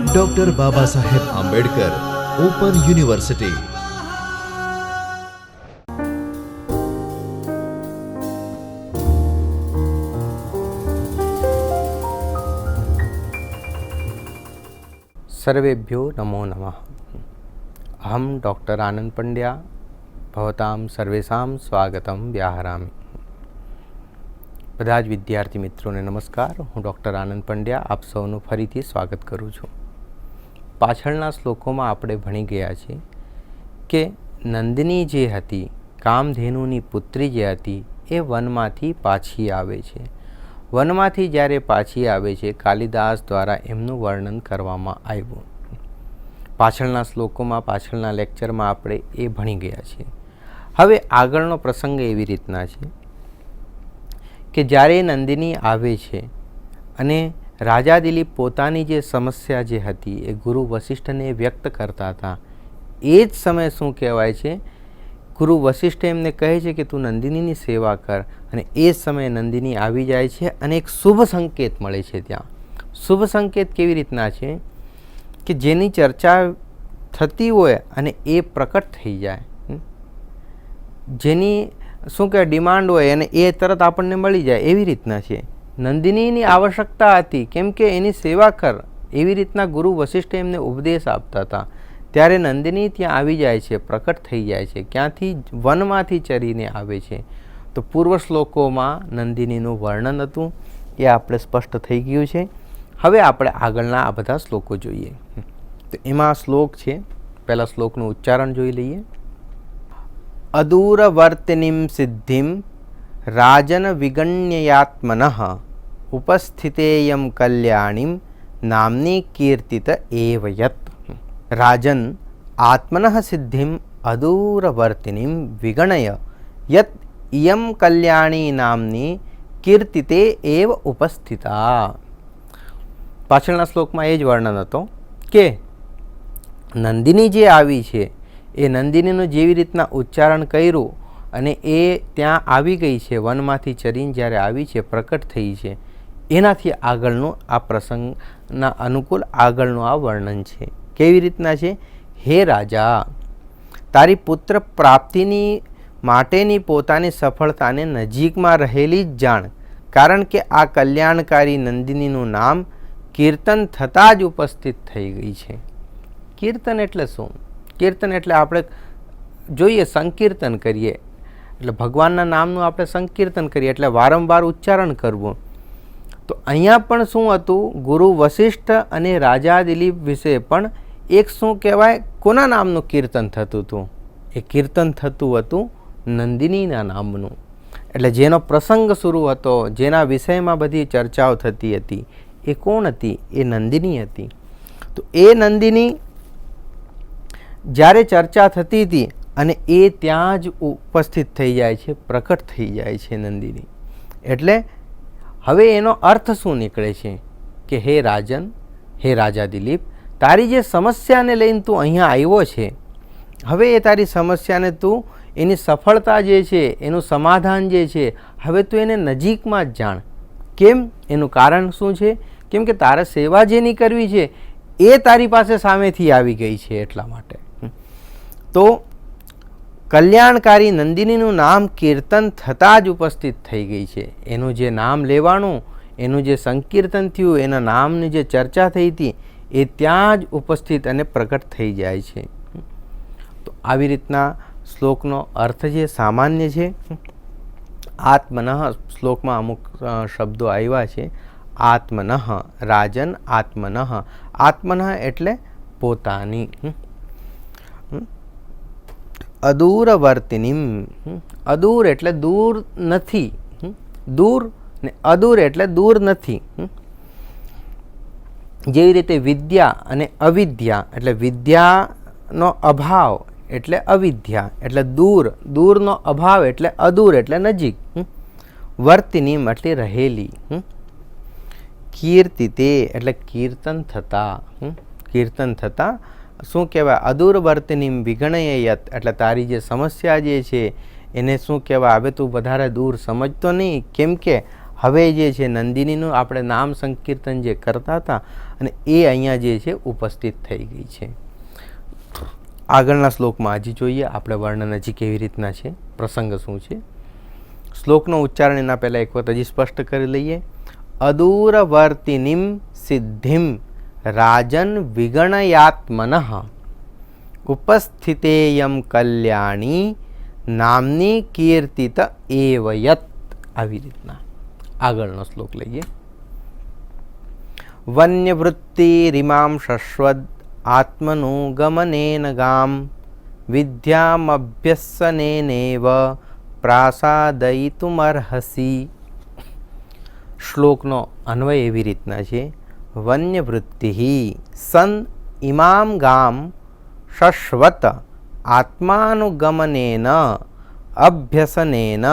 Doctor Baba Saheb Ambedkar open university. सर्वेभ्यो नमो नमः। अहम doctor आनंद पंड्या भवतां सर्वेषां स्वागतं व्याहरामि। બધા જ વિદ્યાર્થી મિત્રોને નમસ્કાર। હું ડૉક્ટર આનંદ પંડ્યા આપ સૌનું ફરીથી સ્વાગત કરું છું। પાછળના શ્લોકોમાં આપણે ભણી ગયા છીએ કે નંદિની જે હતી, કામધેનુની પુત્રી જે હતી, એ વનમાંથી પાછી આવે છે। વનમાંથી જ્યારે પાછી આવે છે, કાલિદાસ દ્વારા એમનું વર્ણન કરવામાં આવ્યું। પાછળના શ્લોકોમાં, પાછળના લેક્ચરમાં આપણે એ ભણી ગયા છીએ। હવે આગળનો પ્રસંગ એવી રીતના છે કે જ્યારે નંદિની આવે છે અને રાજા દિલીપ પોતાની જે સમસ્યા જે હતી એ ગુરુ વશિષ્ઠને વ્યક્ત કરતા હતા, એ જ સમયે શું કહેવાય છે, ગુરુ વશિષ્ઠ એમને કહે છે કે તું નંદિનીની સેવા કર, અને એ સમયે નંદિની આવી જાય છે અને એક શુભ સંકેત મળે છે। ત્યાં શુભ સંકેત કેવી રીતના છે કે જેની ચર્ચા થતી હોય અને એ પ્રકટ થઈ જાય, જેની શું કહેવાય ડિમાન્ડ હોય અને એ તરત આપણને મળી જાય, એવી રીતના છે। નંદિનીની આવશ્યકતા હતી, કેમ કે એની સેવા કર, એવી રીતના ગુરુ વશિષ્ઠ એમને ઉપદેશ આપતા હતા। ત્યારે નંદિની ત્યાં આવી જાય છે, પ્રકટ થઈ જાય છે। ક્યાંથી? વનમાંથી ચરીને આવે છે। તો પૂર્વ શ્લોકોમાં નંદિનીનું વર્ણન હતું, એ આપણે સ્પષ્ટ થઈ ગયું છે। હવે આપણે આગળના આ બધા શ્લોકો જોઈએ। તો એમાં શ્લોક છે, પહેલા શ્લોકનું ઉચ્ચારણ જોઈ લઈએ। અદૂરવર્તિનીમ સિદ્ધિમ રાજન વિગણ્યયાત્મનઃ ઉપસ્થિતેયમ કલ્યાણીમ નામની કીર્તિત એવ યત। રાજન આત્મનઃ સિદ્ધિમ અદૂરવર્તિનીમ વિગણય યત ઇયમ કલ્યાણી નામની કીર્તિતે એવ ઉપસ્થિતા। પાછળના શ્લોકમાં એ જ વર્ણન હતો કે નંદિની જે આવી છે, એ નંદિનીનું જેવી રીતના ઉચ્ચારણ કર્યું અને એ ત્યાં આવી ગઈ છે, વનમાંથી ચરીને જ્યારે આવી છે, પ્રકટ થઈ છે, એનાથી આગળનું આ પ્રસંગના અનુકૂળ આગળનું આ વર્ણન છે। કેવી રીતના છે? હે રાજા, તારી પુત્ર પ્રાપ્તિની માટેની પોતાની સફળતાને નજીકમાં રહેલી જ જાણ, કારણ કે આ કલ્યાણકારી નંદિનીનું નામ કીર્તન થતાં જ ઉપસ્થિત થઈ ગઈ છે। કીર્તન એટલે શું? કીર્તન એટલે આપણે જોઈએ સંકીર્તન કરીએ, એટલે ભગવાનના નામનું આપણે સંકીર્તન કરીએ, એટલે વારંવાર ઉચ્ચારણ કરવું। તો અહીંયા પણ શું હતું, ગુરુ વશિષ્ઠ અને રાજા દિલીપ વિશે પણ એક શું કહેવાય, કોના નામનું કીર્તન થતું હતું? એ કીર્તન થતું હતું નંદિનીના નામનું। એટલે જેનો પ્રસંગ શરૂ હતો, જેના વિષયમાં બધી ચર્ચાઓ થતી હતી, એ કોણ હતી? એ નંદિની હતી। તો એ નંદિની જ્યારે ચર્ચા થતી હતી અને એ ત્યાં જ ઉપસ્થિત થઈ જાય છે, પ્રકટ થઈ જાય છે નંદિની। એટલે હવે એનો અર્થ શું નીકળે છે કે હે રાજન, હે રાજા દિલીપ, તારી જે સમસ્યાને લઈને તું અહીંયા આવ્યો છે, હવે એ તારી સમસ્યાને તું, એની સફળતા જે છે, એનું સમાધાન જે છે, હવે તું એને નજીકમાં જ જાણ। કેમ? એનું કારણ શું છે? કેમ કે તારે સેવા જેની કરવી છે એ તારી પાસે સામેથી આવી ગઈ છે, એટલા માટે। તો કલ્યાણકારી નંદિનીનું નામ કીર્તન થતાં જ ઉપસ્થિત થઈ ગઈ છે। એનું જે નામ લેવાનું, એનું જે સંકીર્તન થયું, એના નામની જે ચર્ચા થઈ હતી, એ ત્યાં જ ઉપસ્થિત અને પ્રકટ થઈ જાય છે। તો આવી રીતના શ્લોકનો અર્થ જે સામાન્ય છે। આત્મનઃ શ્લોકમાં અમુક શબ્દો આવ્યા છે। આત્મનઃ, રાજન આત્મનઃ, આત્મનઃ એટલે પોતાની। અદૂરવર્તિનીમ, અદૂર એટલે દૂર નથી, દૂર ને અદૂર એટલે દૂર નથી। જેવી રીતે વિદ્યા અને અવિદ્યા એટલે વિદ્યાનો અભાવ એટલે અવિદ્યા, એટલે દૂર, દૂરનો અભાવ એટલે અદૂર એટલે નજીક। વર્તિનીમ એટલે રહેલી। કીર્તિતે એટલે કીર્તન થતા, કીર્તન થતા શું કહેવાય, અદૂરવર્તિનીમ વિગણયયત એટલે તારી જે સમસ્યા જે છે એને શું કહેવાય, હવે તું વધારે દૂર સમજતો નહીં, કેમ કે હવે જે છે નંદિનીનું આપણે નામ સંકીર્તન જે કરતા હતા અને એ અહીંયા જે છે ઉપસ્થિત થઈ ગઈ છે. આગળના શ્લોકમાં હજી જોઈએ આપણે વર્ણન હજી કેવી રીતના છે, પ્રસંગ શું છે. શ્લોકનો ઉચ્ચારણ એના પહેલાં એક વખત હજી સ્પષ્ટ કરી લઈએ. અદૂરવર્તિનીમ સિદ્ધિમ રાજન વિગણયાત્મનઃ ઉપસ્થિતેયમ કલ્યાણી નામની કીર્તિત એવ યત. આવી રીતના આગળનો શ્લોક લઈએ. વન્યવૃત્તિરિમામ શશ્વદ આત્મનુગમનેન ગામ વિદ્યામભ્યસનેનેવ પ્રાસાદયિતુમર્હસી. શ્લોકનો અન્વય એવી રીતના છે. વન્યવૃત્તિ સન ઇમામ ગામ શશ્વત આત્માનુગમનેન અભ્યસનેન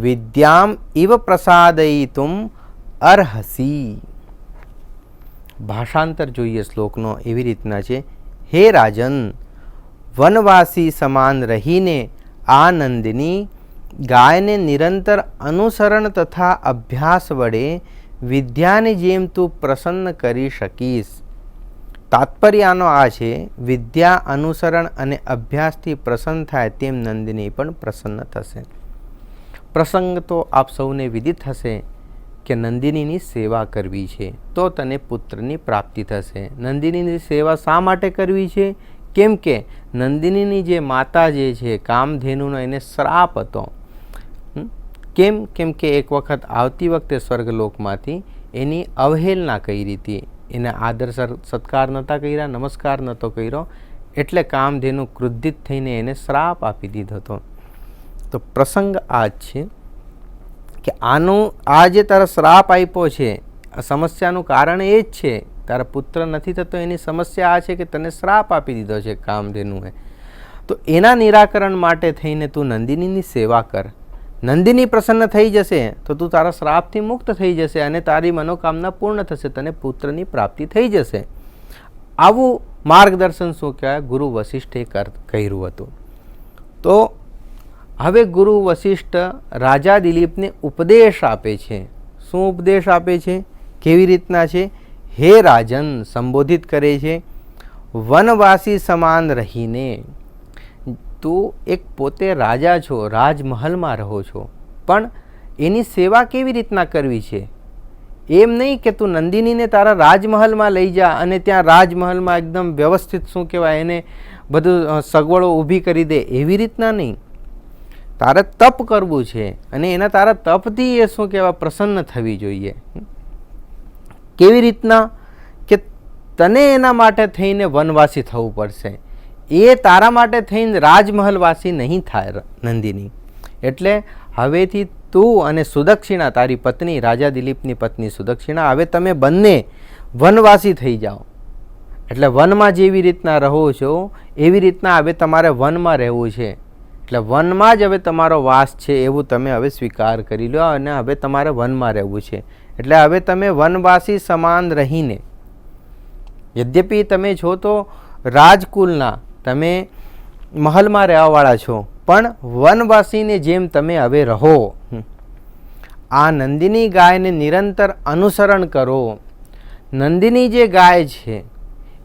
વિદ્યામ ઇવ પ્રસાદયિતુમ અર્હસી. ભાષાંતર જોઈએ શ્લોકનો એવી રીતના છે. હે રાજન, વનવાસી સમાન રહીને આનંદની ગાયને નિરંતર અનુસરણ તથા અભ્યાસ વડે વિદ્યાની જેમ તું પ્રસન્ન કરી શકીશ. તાત્પર્ય આનો આ છે, વિદ્યા અનુસરણ અને અભ્યાસથી પ્રસન્ન થાય તેમ નંદિની પણ પ્રસન્ન થશે. પ્રસંગ તો આપ સૌને વિદિત હશે કે નંદિનીની સેવા કરવી છે તો તને પુત્રની પ્રાપ્તિ થશે. નંદિનીની સેવા શા માટે કરવી છે? કેમ કે નંદિનીની જે માતા જે છે કામધેનુનો એને શ્રાપ હતો. કેમ કે એક વખત આવતી વખતે સ્વર્ગલોકમાંથી એની અવહેલના કરી હતી, એને આદર સત્કાર નહોતા કર્યા, નમસ્કાર નહોતો કર્યો, એટલે કામધેનુ ક્રુદ્ધિત થઈને એને શ્રાપ આપી દીધો હતો. તો પ્રસંગ આ જ છે કે આ જે તારા શ્રાપ આપ્યો છે, આ સમસ્યાનું કારણ એ જ છે, તારા પુત્ર નથી થતો એની સમસ્યા આ છે કે તને શ્રાપ આપી દીધો છે કામધેનુએ. તો એના નિરાકરણ માટે થઈને તું નંદિનીની સેવા કર. નંદિની પ્રસન્ન થઈ જશે તો તું તારા શ્રાપથી મુક્ત થઈ જશે અને તારી મનોકામના પૂર્ણ થશે, તને પુત્રની પ્રાપ્તિ થઈ જશે. આવું માર્ગદર્શન શું કહેવાય, ગુરુ વશિષ્ઠે કર્યું હતું. તો હવે ગુરુ વશિષ્ઠ રાજા દિલીપને ઉપદેશ આપે છે. શું ઉપદેશ આપે છે, કેવી રીતના છે? હે રાજન સંબોધિત કરે છે. વનવાસી સમાન રહીને તું એક પોતે રાજા છો, રાજમહલમાં રહો છો, પણ એની સેવા કેવી રીતના કરવી છે? એમ નહીં કે તું નંદિનીને તારા રાજમહલમાં લઈ જા અને ત્યાં રાજમહલમાં એકદમ વ્યવસ્થિત શું કહેવાય એને બધું સગવડો ઊભી કરી દે, એવી રીતના નહીં. તારે તપ કરવું છે અને એના તારા તપથી એ શું કહેવાય પ્રસન્ન થવી જોઈએ. કેવી રીતના કે તને એના માટે થઈને વનવાસી થવું પડશે. એ તારા માટે થઈને રાજમહલવાસી નહીં થાય નંદિની. એટલે હવેથી તું અને સુદક્ષિણા તારી પત્ની, રાજા દિલીપની પત્ની સુદક્ષિણા, હવે તમે બંને વનવાસી થઈ જાઓ. એટલે વનમાં જેવી રીતના રહો છો એવી રીતના હવે તમારે વનમાં રહેવું છે. એટલે વનમાં જ હવે તમારો વાસ છે એવું તમે હવે સ્વીકાર કરી લો અને હવે તમારે વનમાં રહેવું છે. એટલે હવે તમે વનવાસી સમાન રહીને, યદ્યપિ તમે છો તો રાજકુલના, તમે મહલમાં રહેવાવાળા છો, પણ વનવાસીને જેમ તમે હવે રહો. આ નંદિની ગાયને નિરંતર અનુસરણ કરો. નંદિની જે ગાય છે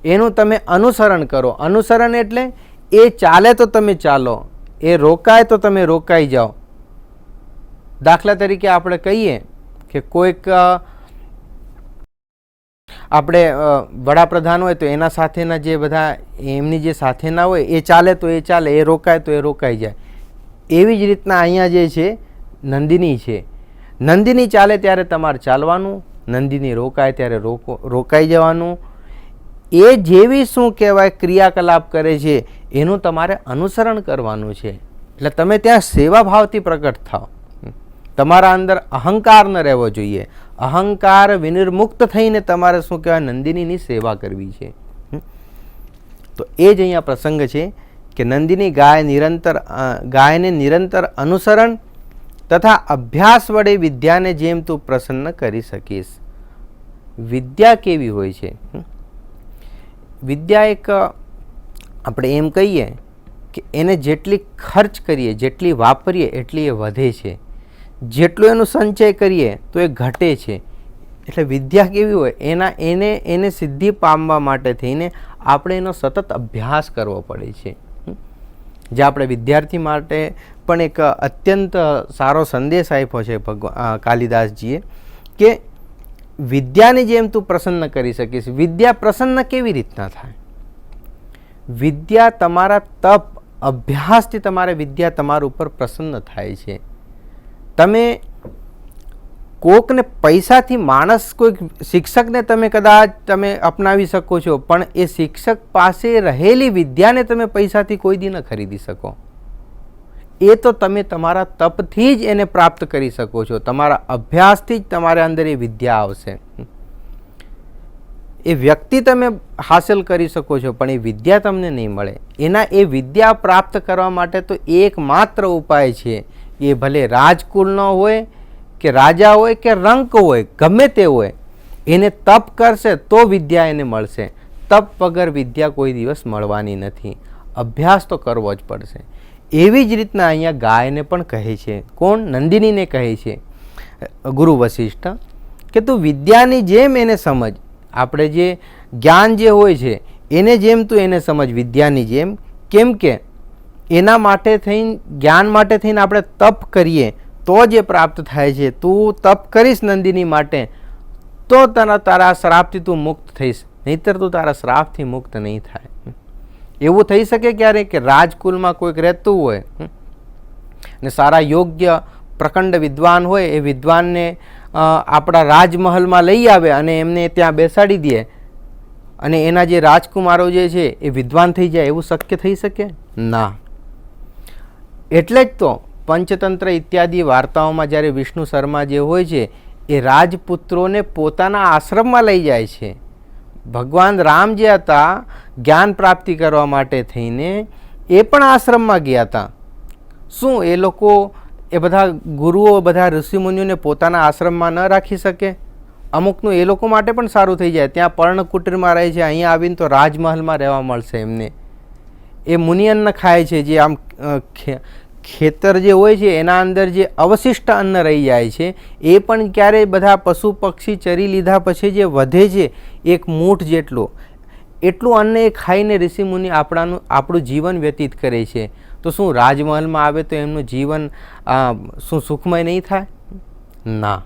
એનું તમે અનુસરણ કરો. અનુસરણ એટલે એ ચાલે તો તમે ચાલો, એ રોકાય તો તમે રોકાઈ જાઓ. દાખલા તરીકે આપણે કહીએ કે કોઈક આપણે વડાપ્રધાન હોય તો એના સાથેના જે બધા એમની જે સાથેના હોય એ ચાલે તો એ ચાલે, એ રોકાય તો એ રોકાઈ જાય. એવી જ રીતના અહીંયા જે છે નંદિની છે. નંદિની ચાલે ત્યારે તમારે ચાલવાનું, નંદિની રોકાય ત્યારે રોકાઈ જવાનું. એ જેવી શું કહેવાય ક્રિયાકલાપ કરે છે એનું તમારે અનુસરણ કરવાનું છે. એટલે તમે ત્યાં સેવાભાવથી પ્રકટ થાઓ. તમારા અંદર અહંકાર ન રહેવો જોઈએ. અહંકાર વિનિર્મુક્ત થઈને તમારે શું કહેવાય નંદિનીની સેવા કરવી છે. તો એ જ અહીંયા પ્રસંગ છે કે નંદિની ગાયને નિરંતર અનુસરણ તથા અભ્યાસ વડે વિદ્યાને જેમ તું પ્રસન્ન કરી શકીશ. વિદ્યા કેવી હોય છે? વિદ્યા એક આપણે એમ કહીએ કે એને જેટલી ખર્ચ કરીએ, જેટલી વાપરીએ એટલી એ વધે છે. જેટલું એનું સંચય કરીએ તો એ ઘટે છે. એટલે વિદ્યા કેવી હોય, એને સિદ્ધિ પામવા માટે થઈને આપણે એનો સતત અભ્યાસ કરવો પડે છે. જે આપણે વિદ્યાર્થી માટે પણ એક અત્યંત સારો સંદેશ આપ્યો છે કાલિદાસજીએ કે વિદ્યાને જેમ તું પ્રસન્ન કરી શકીશ. વિદ્યા પ્રસન્ન કેવી રીતના થાય? વિદ્યા તમારા તપ અભ્યાસથી તમારે વિદ્યા તમારા ઉપર પ્રસન્ન થાય છે. તમે કોકને પૈસાથી માણસ, કોઈક શિક્ષકને કદાચ તમે અપનાવી શકો છો, પણ એ શિક્ષક પાસે રહેલી વિદ્યાને તમે પૈસાથી કોઈ દી ન ખરીદી શકો. એ તો તમે તમારા તપથી જ એને પ્રાપ્ત કરી શકો છો. તમારા અભ્યાસથી જ તમારા અંદર એ વિદ્યા આવશે. એ વ્યક્તિ તમે હાંસલ કરી શકો છો, પણ એ વિદ્યા તમને નહીં મળે. એ વિદ્યા પ્રાપ્ત કરવા માટે તો એકમાત્ર ઉપાય છે, એ ભલે રાજકુળનો હોય કે રાજા હોય કે રંક હોય, ગમે તે હોય, એને તપ કરશે તો વિદ્યા એને મળશે. તપ વગર વિદ્યા કોઈ દિવસ મળવાની નથી. અભ્યાસ તો કરવો જ પડશે. એવી જ રીતના અહીંયા ગાયને પણ કહે છે. કોણ? નંદિનીને કહે છે ગુરુ વશિષ્ઠ કે તું વિદ્યાની જેમ એને સમજ. આપણે જે જ્ઞાન જે હોય છે એને જેમ તું એને સમજ, વિદ્યાની જેમ. કેમ કે એના માટે થઈને, જ્ઞાન માટે થઈને આપણે તપ કરીએ તો જે પ્રાપ્ત થાય છે. તું તપ કરીશ નંદિની માટે તો તારા શ્રાપથી તું મુક્ત થઈશ, નહીંતર તું તારા શ્રાપથી મુક્ત નહીં થાય. એવું થઈ શકે ક્યારે કે રાજકુલમાં કોઈક રહેતું હોય ને સારા યોગ્ય પ્રખંડ વિદ્વાન હોય, એ વિદ્વાનને આપણા રાજમહલમાં લઈ આવે અને એમને ત્યાં બેસાડી દે અને એના જે રાજકુમારો જે છે એ વિદ્વાન થઈ જાય. એવું શક્ય થઈ શકે? ના. એટલે જ તો પંચતંત્ર ઇત્યાદિ વાર્તાઓમાં જ્યારે વિષ્ણુ શર્મા જે હોય છે એ રાજપુત્રોને પોતાના આશ્રમમાં લઈ જાય છે. ભગવાન રામ જે હતા જ્ઞાન પ્રાપ્તિ કરવા માટે થઈને એ પણ આશ્રમમાં ગયા હતા. શું એ લોકો એ બધા ગુરુઓ, બધા ઋષિમુનિઓને પોતાના આશ્રમમાં ન રાખી શકે? અમુકનું એ લોકો માટે પણ સારું થઈ જાય. ત્યાં પર્ણકુટીરમાં રહે છે, અહીંયા આવીને તો રાજમહલમાં રહેવા મળશે એમને. એ મુનિ અન્ન ખાય છે, જે આમ ખેતર જે હોય છે એના અંદર જે અવશિષ્ટ અન્ન રહી જાય છે એ પણ ક્યારેય બધા પશુ પક્ષી ચરી લીધા પછી જે વધે છે એક મૂઠ જેટલું, એટલું અન્ન એ ખાઈને ઋષિમુનિ આપણું જીવન વ્યતીત કરે છે. તો શું રાજમહલમાં આવે તો એમનું જીવન શું સુખમય નહીં થાય? ના.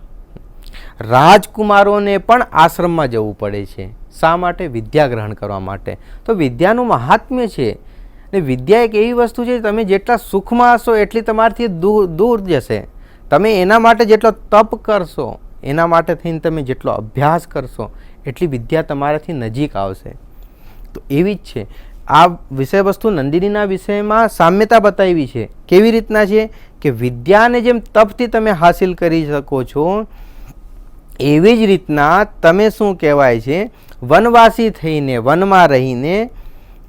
રાજકુમારોને પણ આશ્રમમાં જવું પડે છે. શા માટે? વિદ્યા ગ્રહણ કરવા માટે. તો વિદ્યાનું મહાત્મ્ય છે. ને વિદ્યા એક એવી વસ્તુ છે, તમે જેટલા સુખમાં હશો એટલી તમારાથી દૂર જશે. તમે એના માટે જેટલો તપ કરશો, એના માટે થઈને તમે જેટલો અભ્યાસ કરશો, એટલી વિદ્યા તમારાથી નજીક આવશે. તો એવી જ છે આ વિષય વસ્તુ. નંદિનીના વિષયમાં સામ્યતા બતાવી છે. કેવી રીતના છે કે વિદ્યાને જેમ તપથી તમે હાસિલ કરી શકો છો, એવી જ રીતના તમે શું કહેવાય છે, વનવાસી થઈને, વનમાં રહીને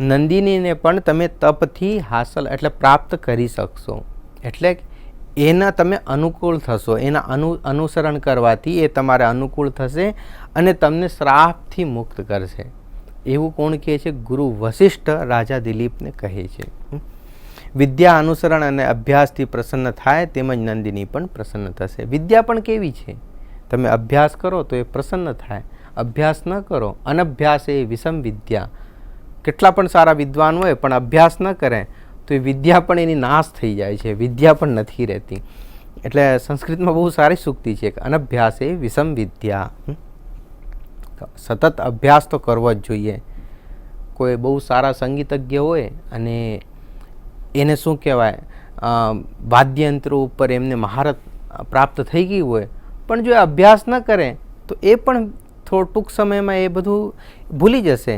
નંદિનીને પણ તમે તપથી હાંસલ એટલે પ્રાપ્ત કરી શકશો. એટલે એના તમે અનુકૂળ થશો. એના અનુસરણ કરવાથી એ તમારે અનુકૂળ થશે અને તમને શ્રાપથી મુક્ત કરશે. એવું કોણ કહે છે? ગુરુ વશિષ્ઠ રાજા દિલીપને કહે છે. વિદ્યા અનુસરણ અને અભ્યાસથી પ્રસન્ન થાય તેમજ નંદિની પણ પ્રસન્ન થશે. વિદ્યા પણ કેવી છે? તમે અભ્યાસ કરો તો એ પ્રસન્ન થાય, અભ્યાસ ન કરો, અનભ્યાસ એ વિષમ વિદ્યા. કેટલા પણ સારા વિદ્વાન હોય પણ અભ્યાસ ન કરે તો એ વિદ્યા પણ એની નાશ થઈ જાય છે, વિદ્યા પણ નથી રહેતી. એટલે સંસ્કૃતમાં બહુ સારી સૂક્તિ છે કે અનભ્યાસ એ વિષમ વિદ્યા. સતત અભ્યાસ તો કરવો જ જોઈએ. કોઈ બહુ સારા સંગીતજ્ઞ હોય અને એને શું કહેવાય, વાદ્યયંત્રો ઉપર એમને મહારત પ્રાપ્ત થઈ ગઈ હોય, પણ જો એ અભ્યાસ ન કરે તો એ પણ ટૂંક સમયમાં એ બધું ભૂલી જશે.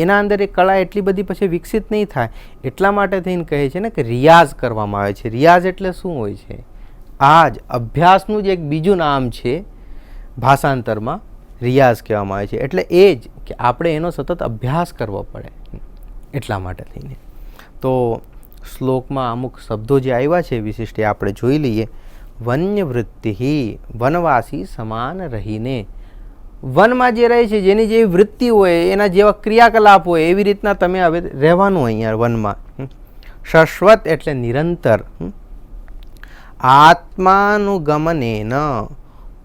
એના અંદર એ કળા એટલી બધી પછી વિકસિત નહીં થાય. એટલા માટે થઈને કહે છે ને કે રિયાઝ કરવામાં આવે છે. રિયાઝ એટલે શું હોય છે? આ જ અભ્યાસનું જ એક બીજું નામ છે. ભાષાંતરમાં રિયાઝ કહેવામાં આવે છે. એટલે એ જ કે આપણે એનો સતત અભ્યાસ કરવો પડે. એટલા માટે થઈને તો શ્લોકમાં અમુક શબ્દો જે આવ્યા છે વિશિષ્ટ આપણે જોઈ લઈએ. વન્યવૃત્તિ, વનવાસી સમાન રહીને. વનમાં જે રહે છે, જેની જેવી વૃત્તિ હોય, એના જેવા ક્રિયાકલાપ હોય, એવી રીતના તમે હવે રહેવાનું અહીંયા વનમાં. શાશ્વત એટલે નિરંતર. આત્માનુગમનેન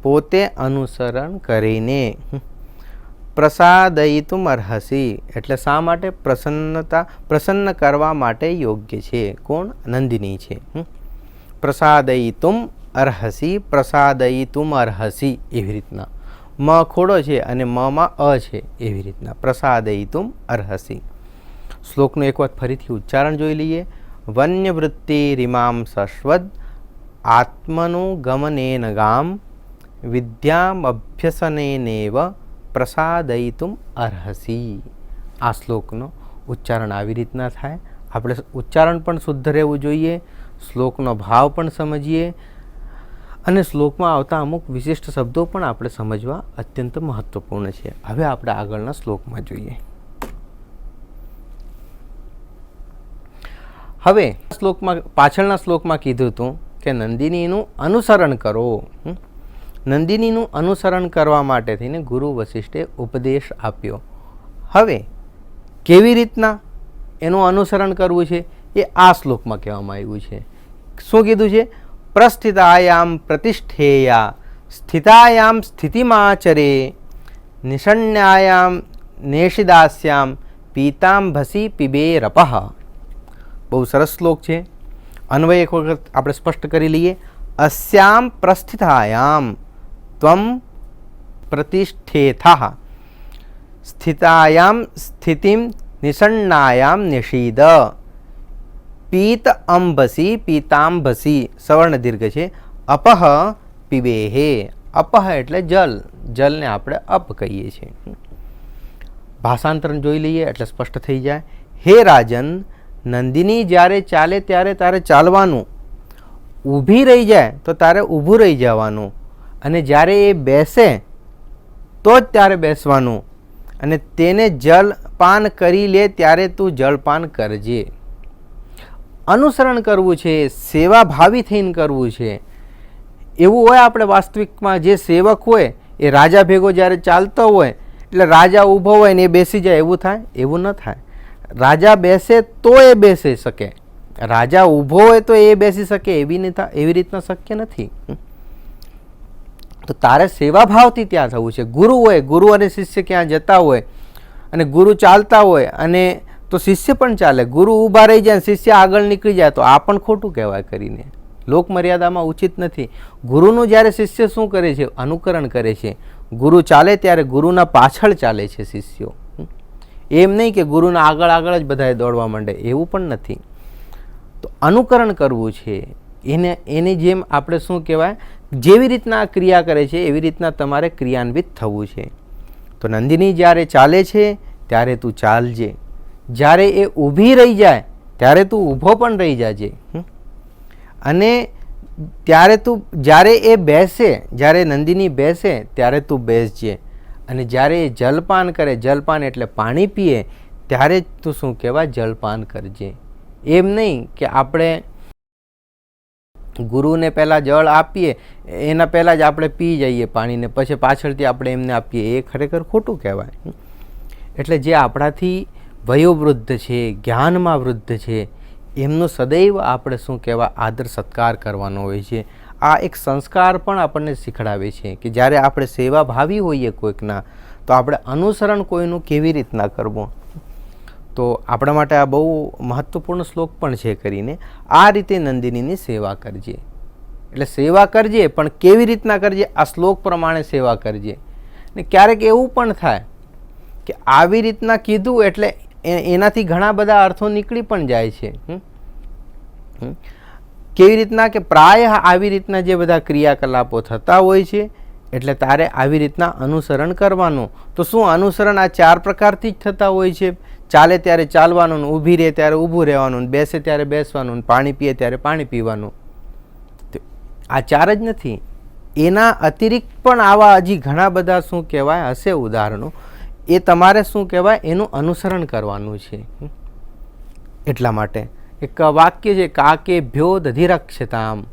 પોતે અનુસરણ કરીને પ્રસાદયિતુમ અર્હસી એટલે શા માટે પ્રસન્ન કરવા માટે યોગ્ય છે. કોણ? નંદિની છે. પ્રસાદયિતુમ અર્હસી પ્રસાદયિતુમ અર્હસી એવી રીતના મ ખોડો છે અને મમાં અ છે એવી રીતના પ્રસાદયિતુમ અર્હસી. શ્લોકનું એક વખત ફરીથી ઉચ્ચારણ જોઈ લઈએ. વન્યવૃત્તિ રીમામ સશ્વદ આત્મનુગમનેન ગામ વિદ્યામ અભ્યસનેનેવ પ્રસાદયિતુમ અર્હસી. આ શ્લોકનો ઉચ્ચારણ આવી રીતના થાય. આપણે ઉચ્ચારણ પણ શુદ્ધ રહેવું જોઈએ, શ્લોકનો ભાવ પણ સમજીએ અને શ્લોકમાં આવતા અમુક વિશિષ્ટ શબ્દો પણ આપણે સમજવા અત્યંત મહત્વપૂર્ણ છે. હવે આપણે આગળના શ્લોકમાં જોઈએ. હવે શ્લોકમાં પાછળના શ્લોકમાં કીધું હતું કે નંદિનીનું અનુસરણ કરો. નંદિનીનું અનુસરણ કરવા માટે થઈને ગુરુ વશિષ્ઠે ઉપદેશ આપ્યો. હવે કેવી રીતના એનું અનુસરણ કરવું છે એ આ શ્લોકમાં કહેવામાં આવ્યું છે. શું કીધું છે? પ્રસ્થિતાયામ પ્રતિષ્ઠેયા સ્થિતાયામ સ્થિતિમાચરે નિષણ્યાયામ નેષિદાસ્યામ પીતાંભસી પીબેરપઃ. બહુ સરસ શ્લોક છે. અન્વય એક વખત આપણે સ્પષ્ટ કરી લઈએ. અસ્યામ પ્રસ્થિતાયામ ત્વમ પ્રતિષ્ઠેથઃ સ્થિતાયામ સ્થિતિમ નિષણ્ણાયામ નિષીદ પીત અંબસી પીતાંબસી સવર્ણ દીર્ઘ છે. અપહ પીબેહે. અપહ એટલે જલ. જલને આપણે અપ કહીએ છીએ. ભાષાંતરણ જોઈ લઈએ એટલે સ્પષ્ટ થઈ જાય. હે રાજન, નંદિની જ્યારે ચાલે ત્યારે તારે ચાલવાનું, ઊભી રહી જાય તો તારે ઊભું રહી જવાનું, અને જ્યારે એ બેસે તો જ ત્યારે બેસવાનું, અને તેને જલપાન કરી લે ત્યારે તું જલપાન કરજે. અનુસરણ કરવું છે, સેવાભાવી થઈને કરવું છે. એવું હોય આપણે વાસ્તવિકમાં જે સેવક હોય એ રાજા ભેગો જ્યારે ચાલતો હોય એટલે રાજા ઊભો હોય ને એ બેસી જાય એવું થાય? એવું ન થાય. રાજા બેસે તો એ બેસી શકે, રાજા ઊભો હોય તો એ બેસી શકે એવી રીતના શક્ય નથી. તો તારે સેવાભાવથી ત્યાં થવું છે. ગુરુ હોય, ગુરુ અને શિષ્ય ક્યાં જતા હોય અને ગુરુ ચાલતા હોય અને તો શિષ્ય પણ ચાલે. ગુરુ ઊભા રહી જાય, શિષ્ય આગળ નીકળી જાય તો આ પણ ખોટું કહેવાય કરીને. લોક મર્યાદામાં ઉચિત નથી. ગુરુનું જ્યારે શિષ્ય શું કરે છે? અનુકરણ કરે છે. ગુરુ ચાલે ત્યારે ગુરુના પાછળ ચાલે છે શિષ્યો. એમ નહીં કે ગુરુના આગળ આગળ જ બધાએ દોડવા માંડે, એવું પણ નથી. તો અનુકરણ કરવું છે. એની જેમ આપણે શું કહેવાય, જેવી રીતના ક્રિયા કરે છે એવી રીતના તમારે ક્રિયાન્વિત થવું છે. તો નંદિની જ્યારે ચાલે છે ત્યારે તું ચાલજે, જ્યારે એ ઊભી રહી જાય ત્યારે તું ઊભો પણ રહી જાજે, અને જ્યારે એ બેસે, જ્યારે નંદિની બેસે ત્યારે તું બેસજે, અને જ્યારે એ જલપાન કરે, જલપાન એટલે પાણી પીએ, ત્યારે તું શું કહેવાય? જલપાન કરજે. એમ નહીં કે આપણે ગુરુને પહેલાં જળ આપીએ એના પહેલાં જ આપણે પી જઈએ પાણીને, પછી પાછળથી આપણે એમને આપીએ, એ ખરેખર ખોટું કહેવાય. એટલે જે આપણાથી વયોવૃદ્ધ છે, જ્ઞાનમાં વૃદ્ધ છે, એમનો સદૈવ આપણે શું કહેવાય? આદર સત્કાર કરવાનો હોય છે. આ એક સંસ્કાર પણ આપણને શીખડાવે છે કે જ્યારે આપણે સેવાભાવી હોઈએ કોઈકના તો આપણે અનુસરણ કોઈનું કેવી રીતના કરવું. તો આપણા માટે આ બહુ મહત્ત્વપૂર્ણ શ્લોક પણ છે કરીને. આ રીતે નંદિનીની સેવા કરજે. એટલે સેવા કરજે પણ કેવી રીતના કરજે? આ શ્લોક પ્રમાણે સેવા કરજે. ને ક્યારેક એવું પણ થાય કે આવી રીતના કીધું એટલે એનાથી ઘણા બધા અર્થો નીકળી પણ જાય છે. કેવી રીતના? કે પ્રાય આવી રીતના જે બધા ક્રિયાકલાપો થતા હોય છે એટલે તારે આવી રીતના અનુસરણ કરવાનું. તો શું અનુસરણ આ 4 પ્રકારથી જ થતા હોય છે? ચાલે ત્યારે ચાલવાનું, ઊભી રહે ત્યારે ઊભું રહેવાનું, બેસે ત્યારે બેસવાનું, પાણી પીએ ત્યારે પાણી પીવાનું. આ 4 જ નથી, એના અતિરિક્ત પણ આવા હજી ઘણા બધા શું કહેવાય હશે ઉદાહરણો. એ તમારે શું કહેવાય? એનું અનુસરણ કરવાનું છે. એટલા માટે એક વાક્ય છે, કાકે ભ્યો દધિરક્ષતામ.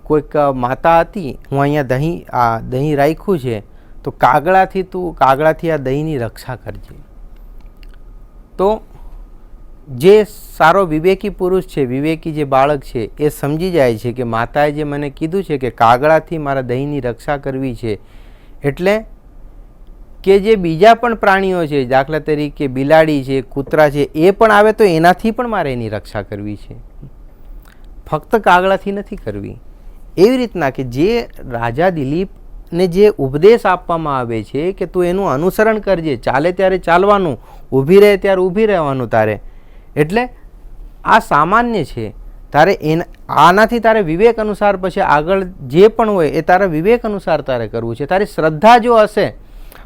કોઈક માતા હતી, હું અહીંયા દહીં રાખ્યું છે તો કાગડાથી આ દહીંની રક્ષા કરજે. તો જે સારો વિવેકી પુરુષ છે, વિવેકી જે બાળક છે, એ સમજી જાય છે કે માતાએ જે મને કીધું છે કે કાગડાથી મારા દહીંની રક્ષા કરવી છે, એટલે કે જે બીજા પણ પ્રાણીઓ છે, દાખલા તરીકે બિલાડી છે, કૂતરા છે, એ પણ આવે તો એનાથી પણ મારે એની રક્ષા કરવી છે, ફક્ત કાગડાથી નથી કરવી. એવી રીતના કે જે રાજા દિલીપને જે ઉપદેશ આપવામાં આવે છે કે તું એનું અનુસરણ કરજે, ચાલે ત્યારે ચાલવાનું, ઊભી રહે ત્યારે ઊભી રહેવાનું તારે, એટલે આ સામાન્ય છે. તારે આનાથી તારે વિવેક અનુસાર પછી આગળ જે પણ હોય એ તારા વિવેક અનુસાર તારે કરવું છે. તારી શ્રદ્ધા જો હશે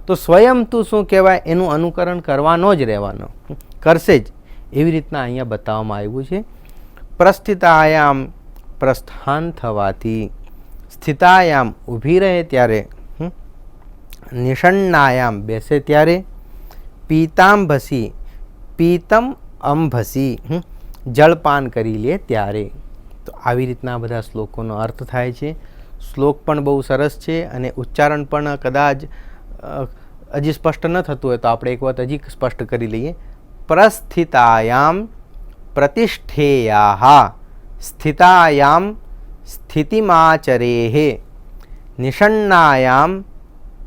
તો સ્વયં તું શું કહેવાય એનું અનુકરણ કરવાનો જ રહેવાનો, કરશે જ. એવી રીતના અહીંયા બતાવવામાં આવ્યું છે. પ્રસ્થિતાયામ પ્રસ્થાન થવાથી, સ્થિતાયામ ઊભી રહે ત્યારે, નિષન્નાયામ બેસે ત્યારે, પીતાંભસી પીતમ અંભસી જળપાન કરી લે ત્યારે. તો આવી રીતના બધા શ્લોકોનો અર્થ થાય છે. શ્લોક પણ બહુ સરસ છે અને ઉચ્ચારણ પણ કદાચ હજી સ્પષ્ટ ન થતું હોય તો આપણે એક વાત હજી સ્પષ્ટ કરી લઈએ. પ્રસ્થિતાયામ પ્રતિષ્ઠેયાઃ સ્થિતાયામ સ્થિતિમાચરેઃ નિષન્નાયામ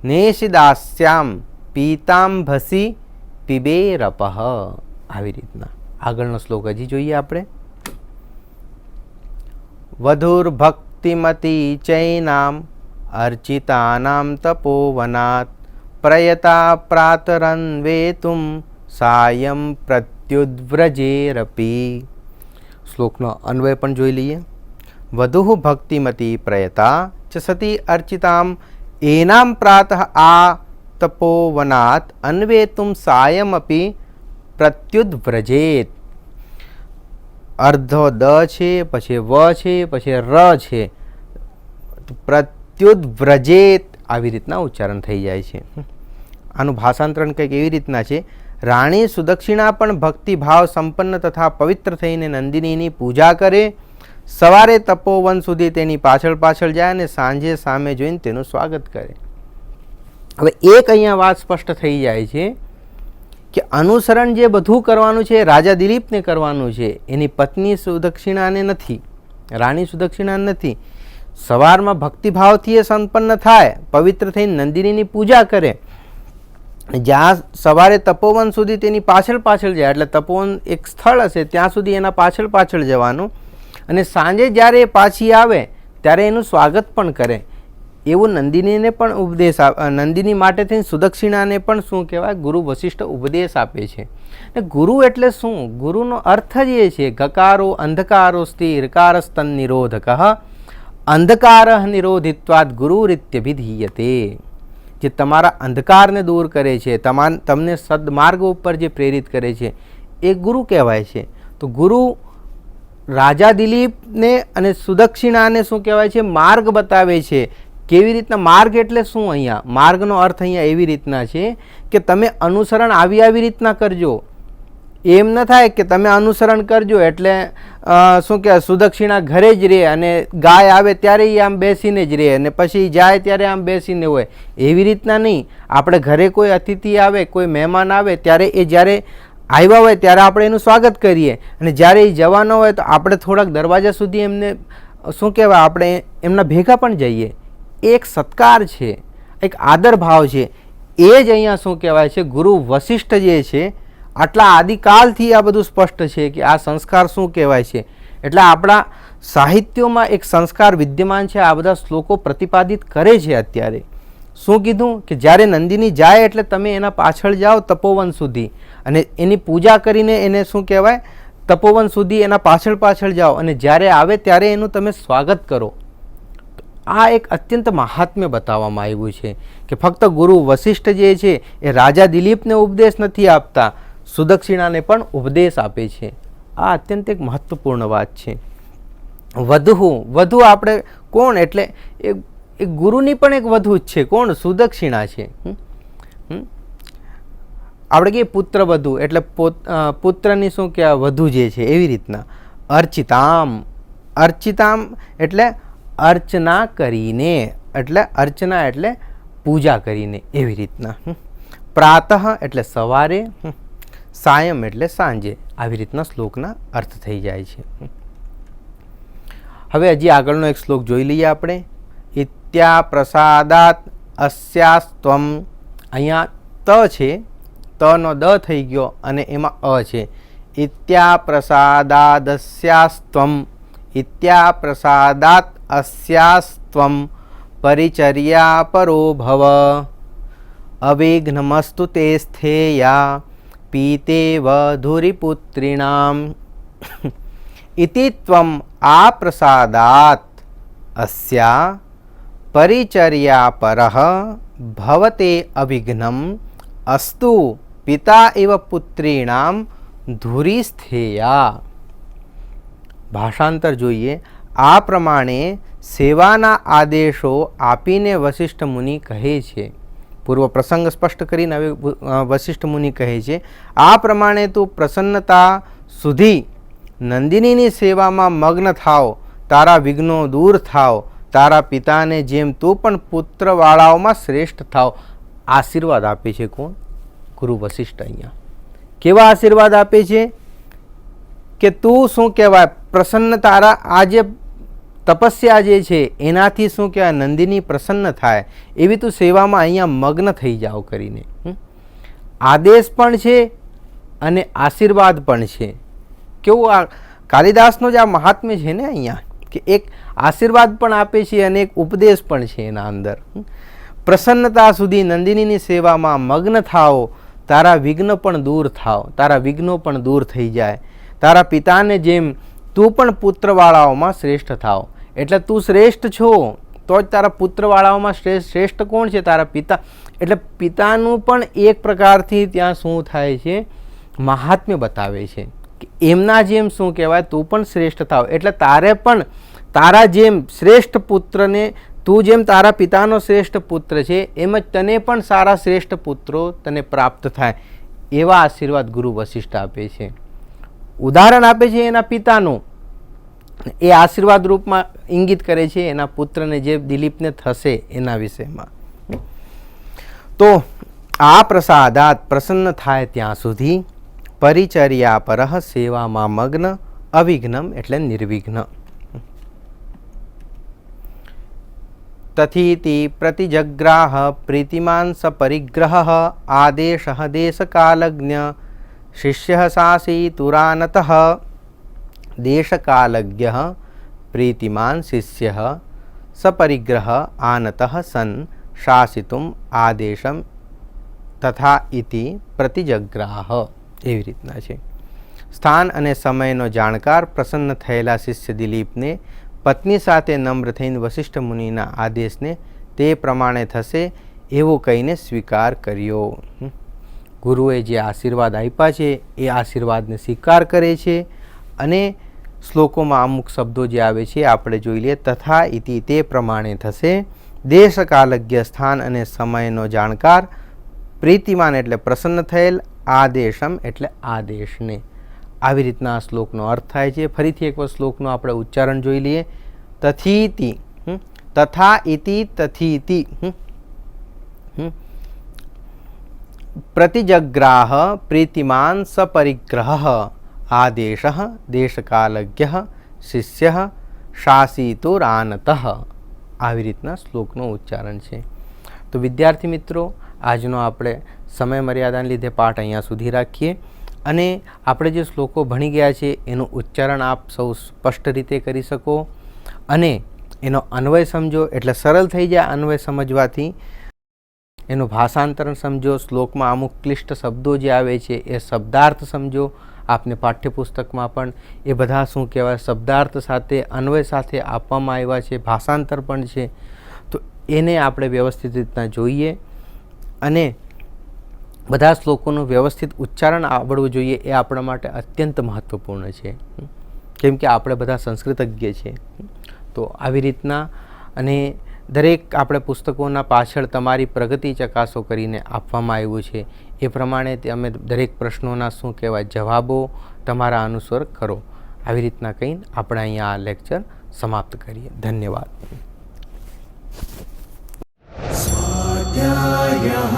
નેષિદાસ્યામ પીતાંભસી પિબેરપઃ. આવી રીતના આગળનો શ્લોક હજી જોઈએ આપણે. વધુર્ભક્તિમતી ચૈનામ અર્ચિતાનામ તપોવનાત પ્રયતા પ્રાતરન્વેતુમ સાયં પ્રત્યુદ્વ્રજેરપી. શ્લોકનો અન્વય પણ જોઈ લઈએ. વધુ ભક્તિમતી પ્રયતા ચ સતી અર્ચિતામ એનામ પ્રાતઃ આ તપોવનાત અન્વેતુમ સાયમપી પ્રત્યુદ્વ્રજેત. અર્ધો દ છે, પછી વ છે, પછી ર છે, પ્રત્યુદ્વ્રજેત આવી રીતના ઉચ્ચારણ થઈ જાય છે. આનું ભાષાંતરણ કંઈક એવી રીતના છે. રાણી સુદક્ષિણા પણ ભક્તિભાવ સંપન્ન તથા પવિત્ર થઈને નંદિનીની પૂજા કરે, સવારે તપોવન સુધી તેની પાછળ પાછળ જાય અને સાંજે સામે જોઈને તેનું સ્વાગત કરે. હવે એક અહીંયા વાત સ્પષ્ટ થઈ જાય છે કે અનુસરણ જે બધું કરવાનું છે રાજા દિલીપને કરવાનું છે, એની પત્ની સુદક્ષિણાને નથી, રાણી સુદક્ષિણા નથી. સવારમાં ભક્તિભાવથી એ સંપન્ન થાય, પવિત્ર થઈને નંદિનીની પૂજા કરે, જ્યાં સવારે તપોવન સુધી તેની પાછળ પાછળ જાય, એટલે તપોવન એક સ્થળ હશે ત્યાં સુધી એના પાછળ પાછળ જવાનું, અને સાંજે જ્યારે એ પાછી આવે ત્યારે એનું સ્વાગત પણ કરે. એવું નંદિનીને પણ ઉપદેશ નંદિની માટે થઈને સુદક્ષિણાને પણ શું કહેવાય ગુરુ વશિષ્ઠ ઉપદેશ આપે છે. ગુરુ એટલે શું? ગુરુનો અર્થ જ એ છે ગકારો અંધકારોસ્તિ હિરકારસ્તન નિરોધક અંધકાર નિરોધિત્વાદ ગુરુરીત્યભિધીયતે. જે તમારા અંધકારને દૂર કરે છે, તમને સદમાર્ગ ઉપર જે પ્રેરિત કરે છે એ ગુરુ કહેવાય છે. તો ગુરુ રાજા દિલીપને અને સુદક્ષિણાને શું કહેવાય છે? માર્ગ બતાવે છે. કેવી રીતના માર્ગ એટલે શું? અહીંયા માર્ગનો અર્થ અહીંયા એવી રીતના છે કે તમે અનુસરણ આવી રીતના કરજો. એમ ન થાય કે તમે અનુસરણ કરજો એટલે શું કહેવાય સુદક્ષિણા ઘરે જ રહે અને ગાય આવે ત્યારે એ આમ બેસીને જ રહે અને પછી જાય ત્યારે આમ બેસીને હોય. એવી રીતના નહીં. આપણે ઘરે કોઈ અતિથિ આવે, કોઈ મહેમાન આવે ત્યારે એ જ્યારે આવ્યા હોય ત્યારે આપણે એનું સ્વાગત કરીએ, અને જ્યારે એ જવાનો હોય તો આપણે થોડાક દરવાજા સુધી એમને શું કહેવાય આપણે એમના ભેગા પણ જઈએ. એ એક સત્કાર છે, એક આદર ભાવ છે. એ જ અહીંયા શું કહેવાય છે ગુરુ વશિષ્ઠ જે છે આટલા આદિકાલથી આ બધું સ્પષ્ટ છે કે આ સંસ્કાર શું કહેવાય છે. એટલે આપણા સાહિત્યોમાં એક સંસ્કાર વિદ્યમાન છે. આ બધા શ્લોકો પ્રતિપાદિત કરે છે. અત્યારે શું કીધું કે જ્યારે નંદિની જાય એટલે તમે એના પાછળ જાઓ તપોવન સુધી, અને એની પૂજા કરીને એને શું કહેવાય તપોવન સુધી એના પાછળ પાછળ જાઓ, અને જ્યારે આવે ત્યારે એનું તમે સ્વાગત કરો. આ એક અત્યંત મહાત્મ્ય બતાવવામાં આવ્યું છે કે ફક્ત ગુરુ વશિષ્ઠ જે છે એ રાજા દિલીપને ઉપદેશ નથી આપતા, સુદક્ષિણાને પણ ઉપદેશ આપે છે. આ અત્યંત એક મહત્વપૂર્ણ વાત છે. વધુ આપણે કોણ એટલે એ ગુરુની પણ એક વધુ જ છે. કોણ? સુદક્ષિણા છે. આપણે કહીએ પુત્ર વધુ એટલે પુત્રની શું કહેવાય વધુ જે છે એવી રીતના. અર્ચિતામ એટલે અર્ચના કરીને, એટલે અર્ચના એટલે પૂજા કરીને એવી રીતના. પ્રાતઃ એટલે સવારે, સાયમ એટલે સાંજે. આવી રીતના શ્લોકના અર્થ થઈ જાય છે. હવે હજી આગળનો એક શ્લોક જોઈ લઈએ આપણે. ઇત્યા પ્રસાદાત અસ્યાસ્ત્વમ. અહીંયા ત છે, તનો દ થઈ ગયો અને એમાં અ છે. ઇત્યા પ્રસાદાદસ્યાસ્ત્વમ. ઇત્યા પ્રસાદાત અસ્યાસ્ત્વમ પરિચર્યા પરો ભવ. અવિઘ્નમસ્તુ તે સ્થેયા પીતેવ ધુરીપુત્રીણામ. ઇતિ ત્વમ આપ્રસાદાત અસ્યા પરિચર્યા પરઃ ભવતે અવિઘ્નમ અસ્તુ પિતા એવ પુત્રીણામ ધુરીસ્થેયા. ભાષાંતર જોઈએ. આ પ્રમાણે સેવાના આદેશો આપીને વશિષ્ઠ મુનિ કહે છે. પૂર્વ પ્રસંગ સ્પષ્ટ કરીને હવે વશિષ્ઠ મુનિ કહે છે, આ પ્રમાણે તું પ્રસન્નતા સુધી નંદિનીની સેવામાં મગ્ન થાવ, તારા વિઘ્નો દૂર થાવ, તારા પિતાને જેમ તું પણ પુત્રવાળાઓમાં શ્રેષ્ઠ થાવ. આશીર્વાદ આપે છે કોણ? ગુરુ વશિષ્ઠ. અહીંયા કેવા આશીર્વાદ આપે છે કે તું શું કહેવાય પ્રસન્ન, તારા આ જે તપસ્યા જે છે એનાથી શું કહેવાય નંદિની પ્રસન્ન થાય એવી તું સેવામાં અહીંયા મગ્ન થઈ જાઓ કરીને. આદેશ પણ છે અને આશીર્વાદ પણ છે. કેવું આ કાલિદાસનો જે આ મહાત્મ્ય છે ને અહીંયા, કે એક આશીર્વાદ પણ આપે છે અને એક ઉપદેશ પણ છે એના અંદર. પ્રસન્નતા સુધી નંદિનીની સેવામાં મગ્ન થાઓ, તારા વિઘ્ન પણ દૂર થાવ, તારા વિઘ્નો પણ દૂર થઈ જાય, તારા પિતાને જેમ તું પણ પુત્રવાળાઓમાં શ્રેષ્ઠ થાવ. એટલે તું શ્રેષ્ઠ છો તો જ તારા પુત્રવાળાઓમાં શ્રેષ્ઠ કોણ છે? તારા પિતા. એટલે પિતાનું પણ એક પ્રકારથી ત્યાં શું થાય છે મહાત્મ્ય બતાવે છે કે એમના જેમ શું કહેવાય તું પણ શ્રેષ્ઠ થાવ. એટલે તારે પણ તારા જેમ શ્રેષ્ઠ પુત્રને, તું જેમ તારા પિતાનો શ્રેષ્ઠ પુત્ર છે એમ જ તને પણ સારા શ્રેષ્ઠ પુત્રો તને પ્રાપ્ત થાય. એવા આશીર્વાદ ગુરુ વશિષ્ઠ આપે છે. ઉદાહરણ આપે છે એના પિતાનું, એ આશીર્વાદ રૂપમાં ઇંગિત કરે છે એના પુત્રને જે દિલીપને થશે એના વિષયમાં. તો આ પ્રસાદાત પ્રસન્ન થાય ત્યાં સુધી પરિચર્યા પરઃ સેવામાં મગ્ન અવિઘ્નમ એટલે નિર્વિઘ્ન. તથીતિ પ્રતિજગ્રાહ પ્રીતિમાન સપરિગ્રહ આદેશ દેશકાલજ્ઞ શિષ્ય શાસીતુરાનતઃ. દેશકાલજ્ઞ પ્રીતિમાન શિષ્ય સપરિગ્રહ આનતઃ સન શાસિતુમ આદેશમ તથા ઇતિ પ્રતિજગ્રાહ. એવી રીતના છે. સ્થાન અને સમયનો જાણકાર પ્રસન્ન થયેલા શિષ્ય દિલીપને પત્ની સાથે નમ્ર થઈને વશિષ્ઠ મુનિના આદેશને તે પ્રમાણે થશે એવું કહીને સ્વીકાર કર્યો. ગુરુએ જે આશીર્વાદ આપ્યા છે એ આશીર્વાદને સ્વીકાર કરે છે. અને શ્લોકોમાં અમુક શબ્દો જે આવે છે આપણે જોઈ લઈએ. તથા ઇતિ તે પ્રમાણે થશે. દેશકાલજ્ઞ સ્થાન અને સમયનો જાણકાર, પ્રીતિમાન એટલે પ્રસન્ન થયેલ, આદેશમ એટલે આદેશને. આવી રીતના આ શ્લોકનો અર્થ થાય છે. ફરીથી એકવાર શ્લોકનો આપણે ઉચ્ચારણ જોઈ લઈએ. તથીતિ, તથા ઇતિ તથીતિ, પ્રતિજગ્રાહ પ્રીતિમાન સપરિગ્રહ આદેશ દેશકાલજ્ઞ શિષ્ય શાસિતુરાનતઃ. આવી રીતના શ્લોકનો ઉચ્ચારણ છે. તો વિદ્યાર્થી મિત્રો, આજનો આપણે સમય મર્યાદાને લીધે પાઠ અહીંયા સુધી રાખીએ. અને આપણે જે શ્લોકો ભણી ગયા છે એનું ઉચ્ચારણ આપ સૌ સ્પષ્ટ રીતે કરી શકો અને એનો અન્વય સમજો. એટલે સરળ થઈ જાય અન્વય સમજવાથી. એનું ભાષાંતરણ સમજો. શ્લોકમાં અમુક ક્લિષ્ટ શબ્દો જે આવે છે એ શબ્દાર્થ સમજો. આપને પાઠ્યપુસ્તકમાં પણ એ બધા શું કહેવાય શબ્દાર્થ સાથે અન્વય સાથે આપવામાં આવ્યા છે. ભાષાંતર પણ છે. તો એને આપણે વ્યવસ્થિત રીતના જોઈએ અને બધા શ્લોકોનું વ્યવસ્થિત ઉચ્ચારણ આવડવું જોઈએ. એ આપણા માટે અત્યંત મહત્ત્વપૂર્ણ છે, કેમ કે આપણે બધા સંસ્કૃતજ્ઞ છે. તો આવી રીતના અને દરેક આપણે પુસ્તકોના પાછળ તમારી પ્રગતિ ચકાસો કરીને આપવામાં આવ્યું છે. એ પ્રમાણે તમે દરેક પ્રશ્નોના શું કહેવાય જવાબો તમારા અનુસાર કરો. આવી રીતના કહીને આપણે અહીંયા આ લેક્ચર સમાપ્ત કરીએ. ધન્યવાદ. स्वाध्यायः